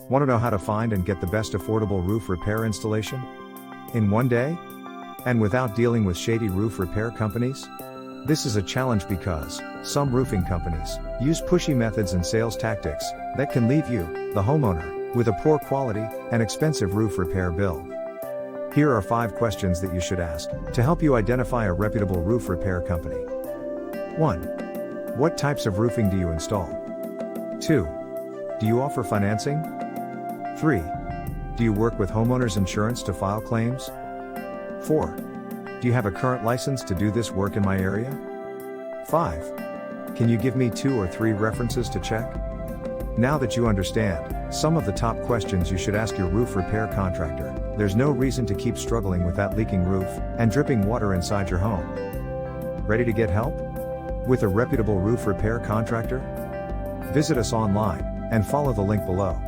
Want to know how to find and get the best affordable roof repair installation in one day? And without dealing with shady roof repair companies? This is a challenge because some roofing companies use pushy methods and sales tactics that can leave you, the homeowner, with a poor quality and expensive roof repair bill. Here are 5 questions that you should ask to help you identify a reputable roof repair company. 1. What types of roofing do you install? 2. Do you offer financing? 3. Do you work with homeowners insurance to file claims? 4. Do you have a current license to do this work in my area? 5. Can you give me 2 or 3 references to check? Now that you understand some of the top questions you should ask your roof repair contractor, there's no reason to keep struggling with that leaking roof and dripping water inside your home. Ready to get help with a reputable roof repair contractor? Visit us online and follow the link below.